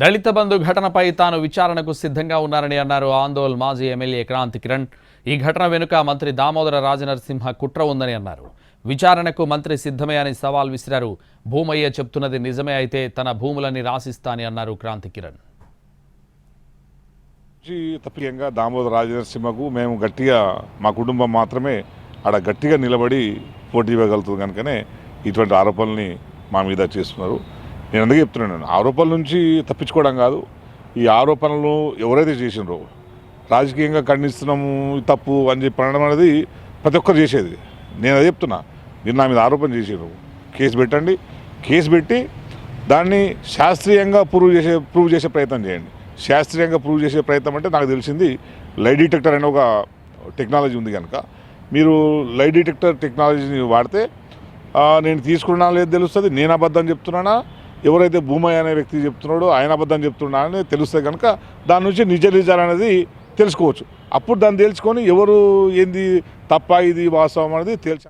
దళిత బంధు ఘటనపై తాను విచారణకు సిద్ధంగా ఉన్నారని అన్నారు ఆందోళ్ మాజీ ఎమ్మెల్యే క్రాంతి కిరణ్. ఈ ఘటన వెనుక మంత్రి దామోదర రాజనరసింహ కుట్ర ఉందని అన్నారు. విచారణకు మంత్రి సిద్ధమే అని సవాల్ విసిరారు. భూమయ్య చెప్తున్నది నిజమే అయితే తన భూములని రాసిస్తాని అన్నారు క్రాంతి కిరణ్. తప్పియంగా దామోదర రాజనరసింహకు మేము గట్టిగా మా కుటుంబం మాత్రమే ఆడ గట్టిగా నిలబడి పోటీ ఇవ్వగలుగుతుంది కనుకనే ఇటువంటి ఆరోపణల్ని మా మీద చేస్తున్నారు. నేను అందుకే చెప్తున్నాను, ఆరోపణల నుంచి తప్పించుకోవడం కాదు, ఈ ఆరోపణలు ఎవరైతే చేసినారో రాజకీయంగా ఖండిస్తున్నాము తప్పు అని చెప్పి అనడం అనేది ప్రతి ఒక్కరు చేసేది. నేను అదే చెప్తున్నా, మీరు నా మీద ఆరోపణ చేసారు, కేసు పెట్టండి, కేసు పెట్టి దాన్ని శాస్త్రీయంగా ప్రూవ్ చేసే ప్రయత్నం చేయండి. శాస్త్రీయంగా ప్రూవ్ చేసే ప్రయత్నం అంటే నాకు తెలిసింది లై డిటెక్టర్ అనే ఒక టెక్నాలజీ ఉంది కనుక మీరు లై డిటెక్టర్ టెక్నాలజీని వాడితే నేను తీసుకున్నా లేదు తెలుస్తుంది, నేను అబద్ధం చెప్తున్నానా, ఎవరైతే భూమయ్య అనే వ్యక్తి చెప్తున్నాడో ఆయన అబద్ధం చెప్తున్నా అని తెలుస్తుంది కనుక దాని నుంచి నిజాలు అనేది తెలుసుకోవచ్చు. అప్పుడు దాన్ని తెలుసుకొని ఎవరు ఏంది తప్ప ఇది వాస్తవం అనేది తేల్చా.